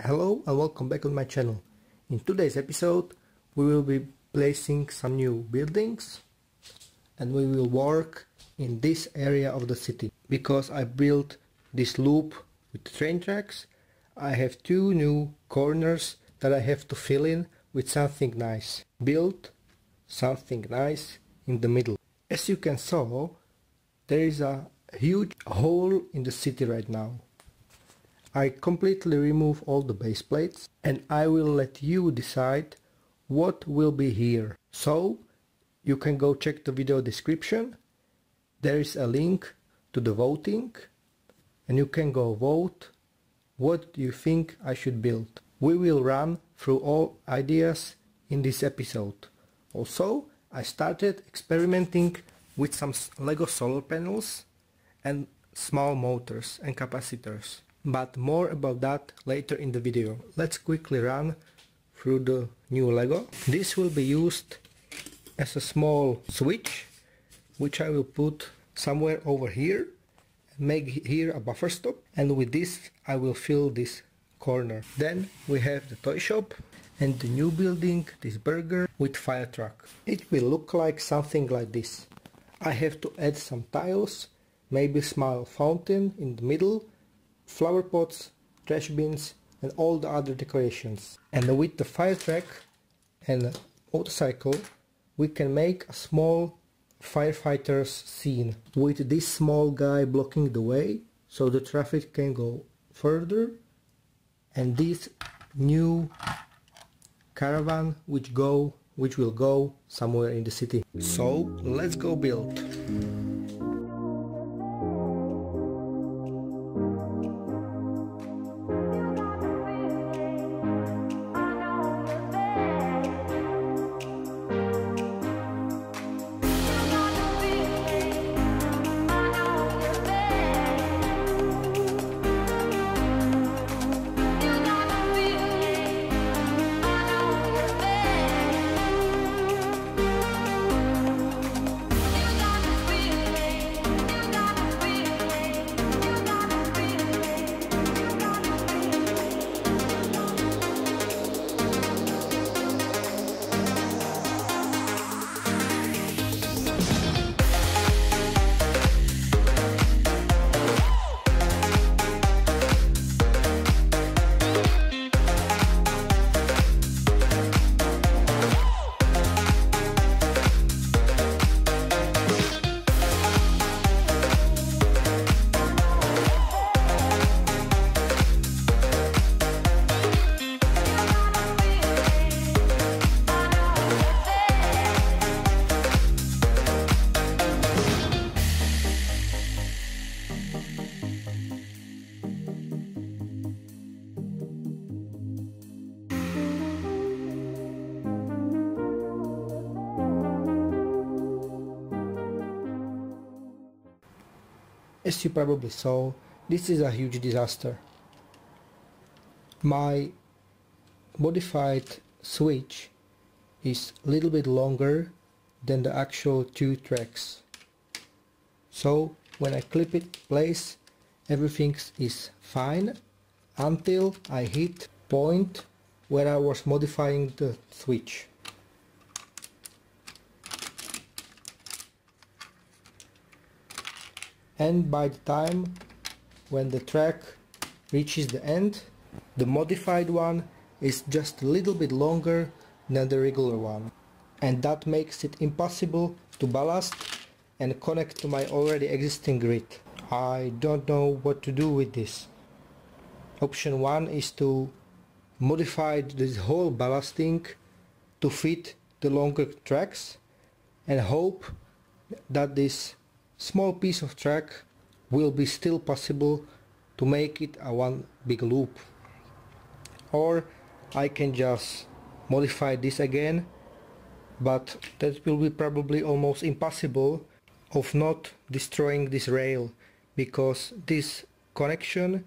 Hello and welcome back on my channel. In today's episode we will be placing some new buildings and we will work in this area of the city. Because I built this loop with train tracks, I have two new corners that I have to fill in with something nice. Build something nice in the middle. As you can see, there is a huge hole in the city right now. I completely remove all the base plates and I will let you decide what will be here. So you can go check the video description. There is a link to the voting and you can go vote what you think I should build. We will run through all ideas in this episode. Also, I started experimenting with some Lego solar panels and small motors and capacitors. But more about that later in the video. Let's quickly run through the new Lego. This will be used as a small switch, which I will put somewhere over here and make here a buffer stop, and with this I will fill this corner. Then we have the toy shop and the new building, this burger with fire truck. It will look like something like this. I have to add some tiles, maybe small fountain in the middle, flower pots, trash bins and all the other decorations. And with the fire truck and motorcycle we can make a small firefighters scene with this small guy blocking the way so the traffic can go further, and this new caravan which will go somewhere in the city. So let's go build. As you probably saw, this is a huge disaster. My modified switch is a little bit longer than the actual two tracks. So when I clip it in place, everything is fine until I hit point where I was modifying the switch. And by the time when the track reaches the end, the modified one is just a little bit longer than the regular one, and that makes it impossible to ballast and connect to my already existing grid. I don't know what to do with this. Option 1 is to modify this whole ballasting to fit the longer tracks and hope that this small piece of track will be still possible to make it a one big loop. Or I can just modify this again, but that will be probably almost impossible of not destroying this rail, because this connection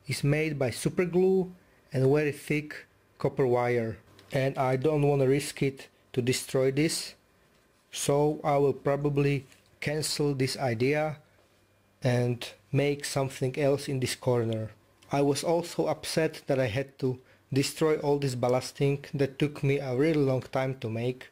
is made by super glue and very thick copper wire, and I don't want to risk it to destroy this, so I will probably cancel this idea and make something else in this corner. I was also upset that I had to destroy all this ballasting that took me a really long time to make.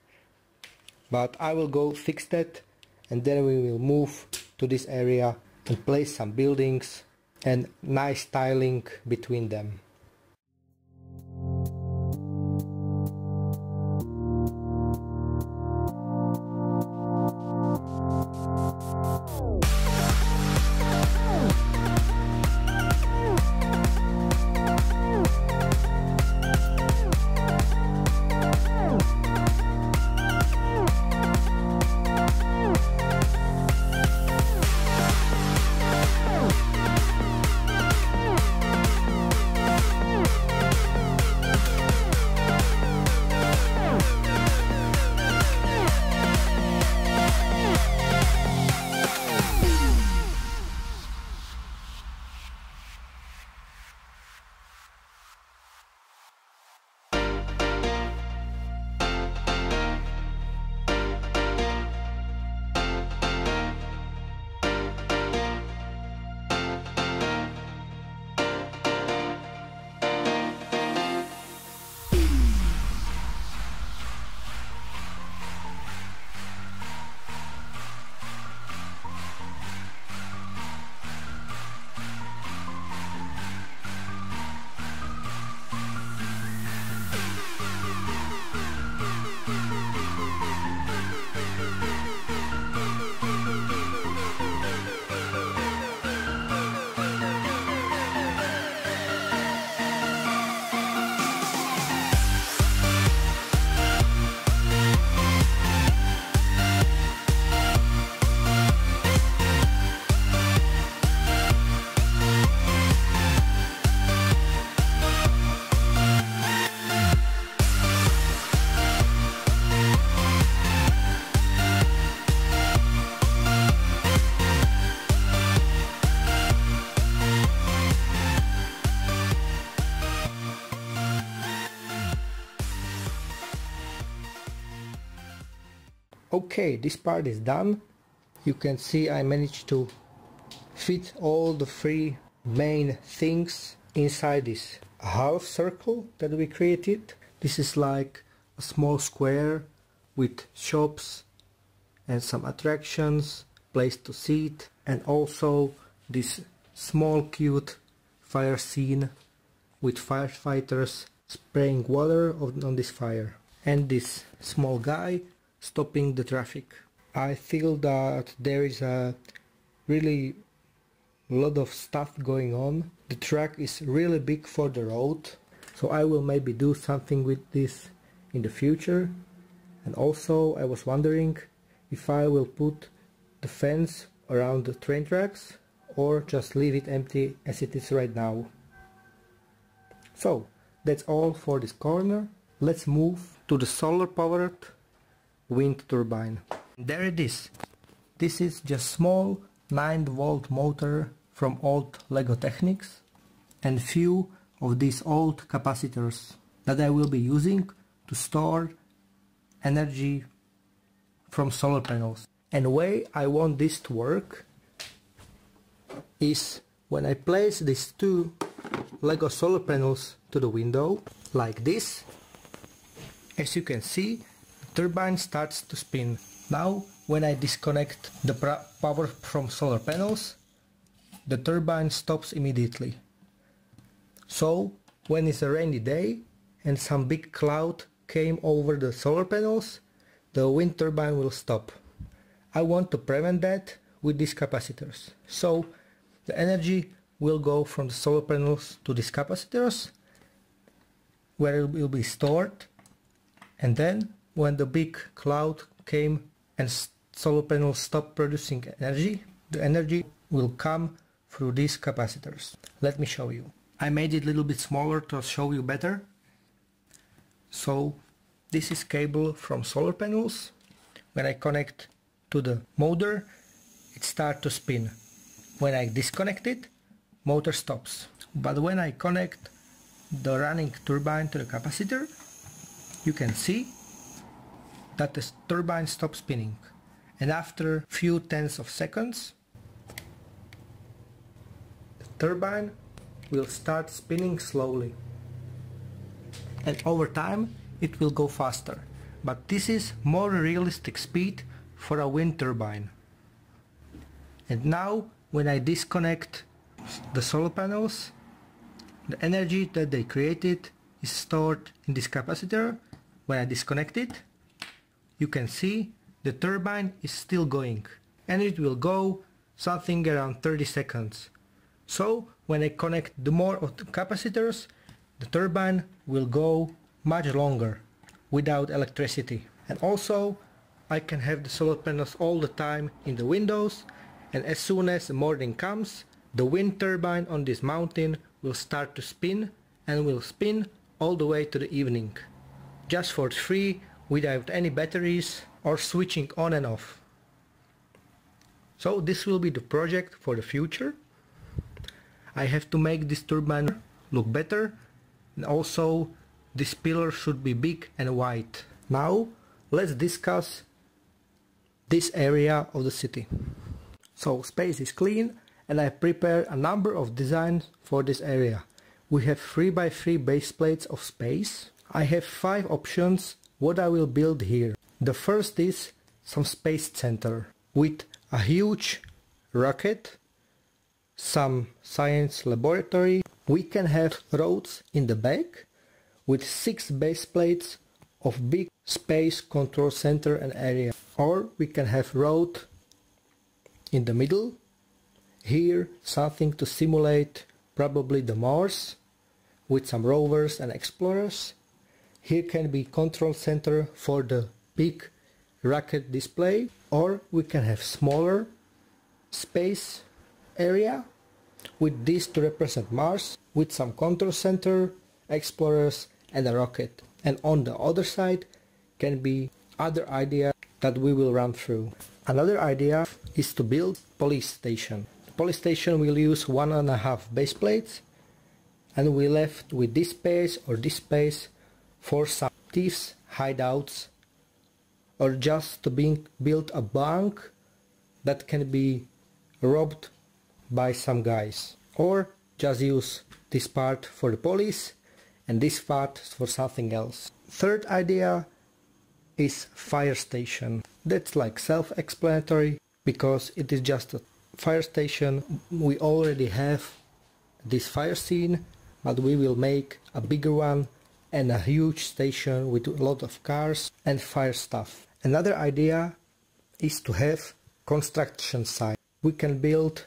But I will go fix that, and then we will move to this area and place some buildings and nice tiling between them. Okay, this part is done. You can see I managed to fit all the three main things inside this half circle that we created. This is like a small square with shops and some attractions, place to sit, and also this small cute fire scene with firefighters spraying water on this fire, and this small guy stopping the traffic. I feel that there is a really lot of stuff going on. The track is really big for the road, so I will maybe do something with this in the future. And also I was wondering if I will put the fence around the train tracks or just leave it empty as it is right now. So that's all for this corner. Let's move to the solar powered wind turbine. There it is. This is just small 9-volt motor from old Lego Technics and few of these old capacitors that I will be using to store energy from solar panels. And the way I want this to work is when I place these two Lego solar panels to the window like this, as you can see, turbine starts to spin. Now when I disconnect the power from solar panels, the turbine stops immediately. So when it's a rainy day and some big cloud came over the solar panels, the wind turbine will stop. I want to prevent that with these capacitors. So the energy will go from the solar panels to these capacitors where it will be stored, and then when the big cloud came and solar panels stop producing energy, the energy will come through these capacitors. Let me show you. I made it a little bit smaller to show you better. So this is cable from solar panels. When I connect to the motor, it starts to spin. When I disconnect it, motor stops. But when I connect the running turbine to the capacitor, you can see that the turbine stops spinning, and after few tenths of seconds the turbine will start spinning slowly. And over time it will go faster. But this is more realistic speed for a wind turbine. And now when I disconnect the solar panels, the energy that they created is stored in this capacitor. When I disconnect it, you can see the turbine is still going, and it will go something around 30 seconds. So when I connect the more of the capacitors, the turbine will go much longer without electricity. And also I can have the solar panels all the time in the windows, and as soon as the morning comes, the wind turbine on this mountain will start to spin and will spin all the way to the evening, just for free, without any batteries or switching on and off. So this will be the project for the future. I have to make this turbine look better, and also this pillar should be big and wide. Now let's discuss this area of the city. So space is clean, and I prepared a number of designs for this area. We have 3x3 base plates of space. I have 5 options what I will build here. The first is some space center with a huge rocket, some science laboratory. We can have roads in the back with 6 base plates of big space control center and area. Or we can have road in the middle. Here something to simulate probably the Mars with some rovers and explorers. Here can be control center for the big rocket display, or we can have smaller space area with this to represent Mars with some control center, explorers and a rocket. And on the other side can be other idea that we will run through. Another idea is to build police station. The police station will use 1.5 base plates, and we left with this space or this space for some thieves hideouts, or just to build a bank that can be robbed by some guys, or just use this part for the police and this part for something else. Third idea is fire station. That's like self-explanatory because it is just a fire station. We already have this fire scene, but we will make a bigger one and a huge station with a lot of cars and fire stuff. Another idea is to have construction site. We can build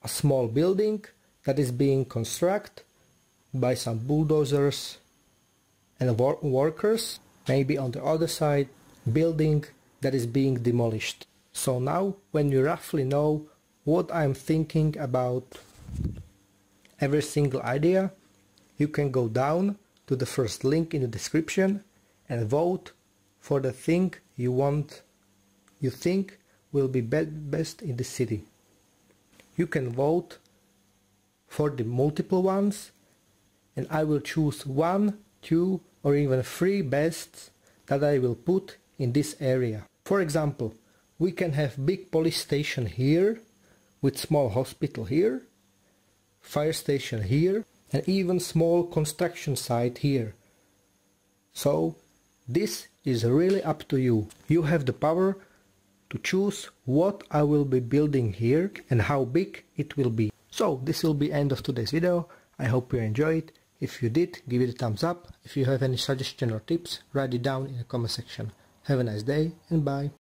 a small building that is being constructed by some bulldozers and workers. Maybe on the other side, building that is being demolished. So now when you roughly know what I'm thinking about every single idea, you can go down to the first link in the description and vote for the thing you think will be best in the city. You can vote for the multiple ones, and I will choose 1, 2 or even 3 bests that I will put in this area. For example, we can have big police station here with small hospital here, fire station here, and even small construction site here. So this is really up to you. You have the power to choose what I will be building here and how big it will be. So this will be end of today's video. I hope you enjoyed. If you did, give it a thumbs up. If you have any suggestion or tips, write it down in the comment section. Have a nice day and bye.